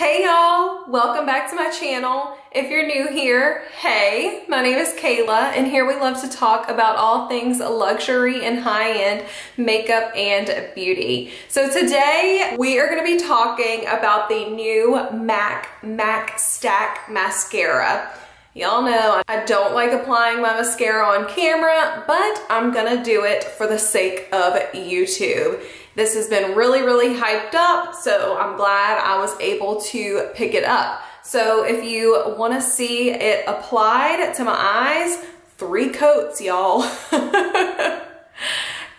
Hey y'all, welcome back to my channel. If you're new here, hey, my name is Kayla and here we love to talk about all things luxury and high-end makeup and beauty. So today we are going to be talking about the new MAC MACSTACK Mascara. Y'all know I don't like applying my mascara on camera, but I'm gonna do it for the sake of YouTube. This has been really hyped up, so I'm glad I was able to pick it up. So if you wanna see it applied to my eyes, 3 coats, y'all.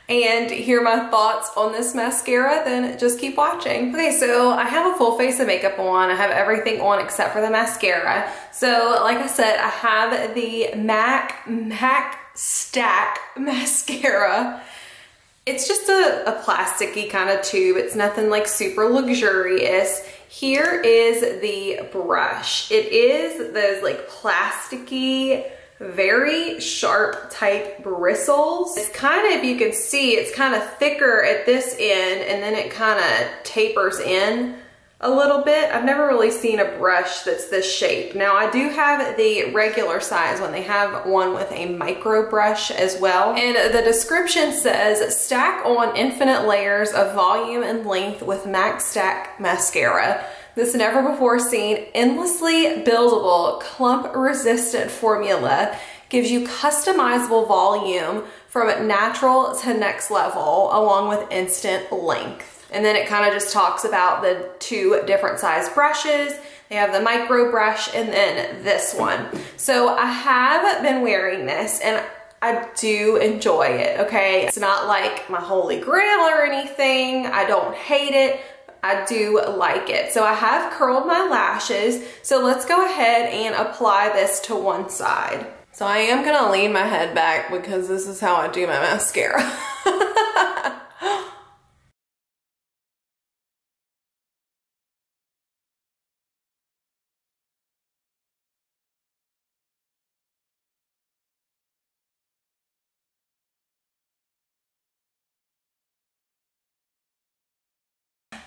And hear my thoughts on this mascara, then just keep watching. Okay, so I have a full face of makeup on. I have everything on except for the mascara. So like I said, I have the MAC MACSTACK Mascara. It's just a plasticky kind of tube. It's nothing like super luxurious. Here is the brush. It is those like plasticky, very sharp type bristles. It's kind of, if you can see, it's kind of thicker at this end and then it kind of tapers in a little bit. I've never really seen a brush that's this shape. Now I do have the regular size one. They have one with a micro brush as well. And the description says, stack on infinite layers of volume and length with MACSTACK Mascara. This never before seen, endlessly buildable, clump resistant formula gives you customizable volume from natural to next level along with instant length. And then it kind of just talks about the 2 different size brushes. They have the micro brush and then this one. So I have been wearing this and I do enjoy it, okay? It's not like my holy grail or anything. I don't hate it. I do like it. So I have curled my lashes. So let's go ahead and apply this to one side. So I am gonna lean my head back because this is how I do my mascara.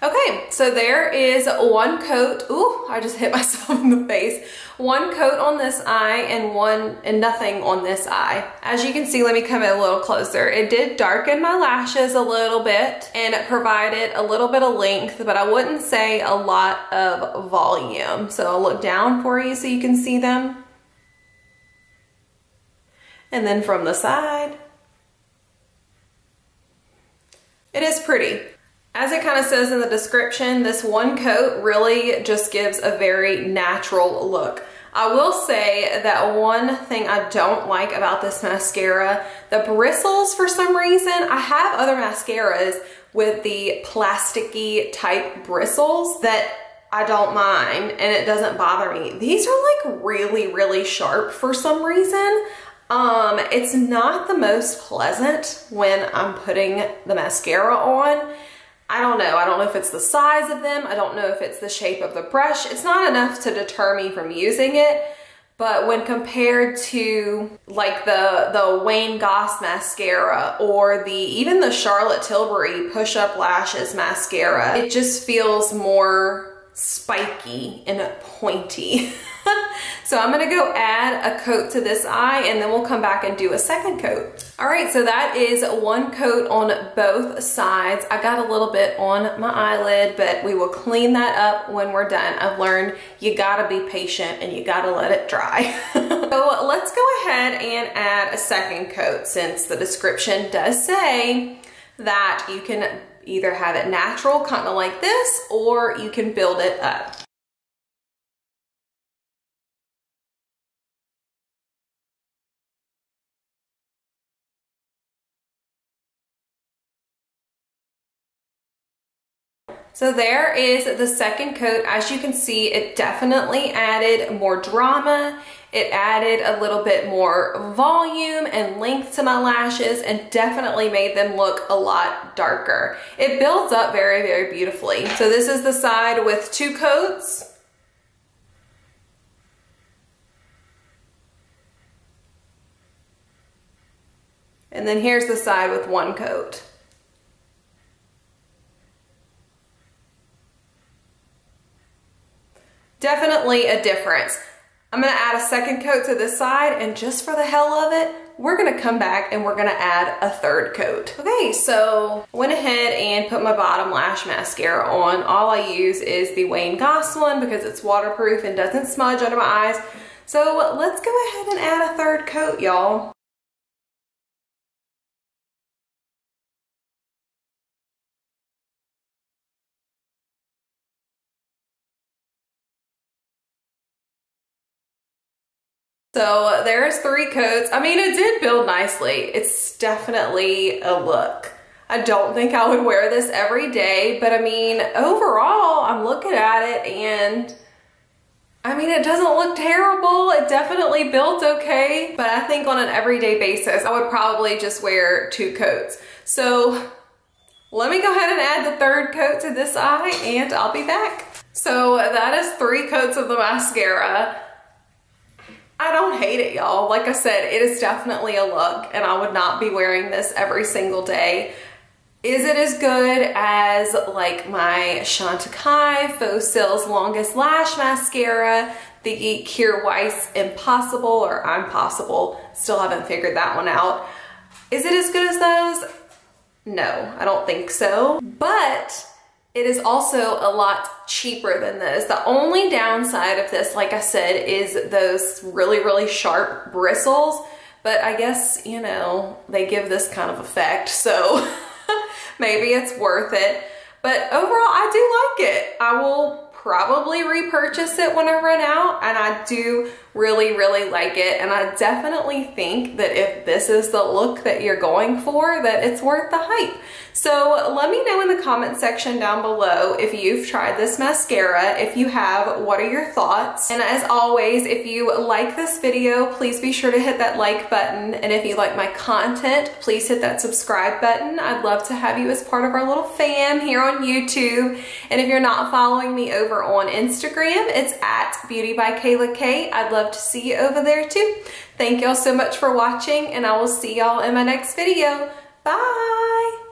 Okay, so there is 1 coat. Ooh, I just hit myself in the face. 1 coat on this eye and nothing on this eye. As you can see, let me come in a little closer. It did darken my lashes a little bit and it provided a little bit of length, but I wouldn't say a lot of volume. So I'll look down for you so you can see them. And then from the side. It is pretty. As it kind of says in the description, this 1 coat really just gives a very natural look. I will say that one thing I don't like about this mascara, the bristles for some reason. I have other mascaras with the plasticky type bristles that I don't mind and it doesn't bother me. These are like really sharp for some reason. It's not the most pleasant when I'm putting the mascara on. I don't know. I don't know if it's the size of them. I don't know if it's the shape of the brush. It's not enough to deter me from using it. But when compared to like the Wayne Goss mascara or even the Charlotte Tilbury Push Up Lashes mascara, it just feels more spiky and pointy. So I'm gonna go add a coat to this eye and then we'll come back and do a 2nd coat. All right, so that is 1 coat on both sides. I got a little bit on my eyelid, but we will clean that up when we're done. I've learned you gotta be patient and you gotta let it dry. So let's go ahead and add a 2nd coat since the description does say that you can either have it natural, kind of like this, or you can build it up. So there is the 2nd coat. As you can see, it definitely added more drama. It added a little bit more volume and length to my lashes and definitely made them look a lot darker. It builds up very beautifully. So this is the side with 2 coats. And then here's the side with 1 coat. definitely a difference. I'm gonna add a second coat to this side, and just for the hell of it, we're gonna come back and we're gonna add a third coat. Okay, so I went ahead and put my bottom lash mascara on. All I use is the Wayne Goss one because it's waterproof and doesn't smudge under my eyes. So let's go ahead and add a third coat, y'all. So there's 3 coats. I mean, it did build nicely. It's definitely a look. I don't think I would wear this every day, but I mean, overall, I'm looking at it and I mean, it doesn't look terrible. It definitely built okay, but I think on an everyday basis, I would probably just wear 2 coats. So let me go ahead and add the third coat to this eye and I'll be back. So that is 3 coats of the mascara. I don't hate it, y'all. Like I said, it is definitely a look and I would not be wearing this every single day. Is it as good as like my Chantecaille Faux Cils Longest Lash Mascara, the Kjaer Weis Impossible or Impossible? Still haven't figured that one out. Is it as good as those? No, I don't think so. But it is also a lot cheaper than this. The only downside of this, like I said, is those really, really sharp bristles. But I guess, you know, they give this kind of effect, so maybe it's worth it. But overall, I do like it. I will probably repurchase it when I run out, and I do really, really like it. And I definitely think that if this is the look that you're going for, that it's worth the hype. So let me know in the comment section down below if you've tried this mascara. If you have, what are your thoughts? And as always, if you like this video, please be sure to hit that like button. And if you like my content, please hit that subscribe button. I'd love to have you as part of our little fam here on YouTube. And if you're not following me over on Instagram, it's at beautybykaylak. I'd love to see you over there too. Thank y'all so much for watching, and I will see y'all in my next video. Bye!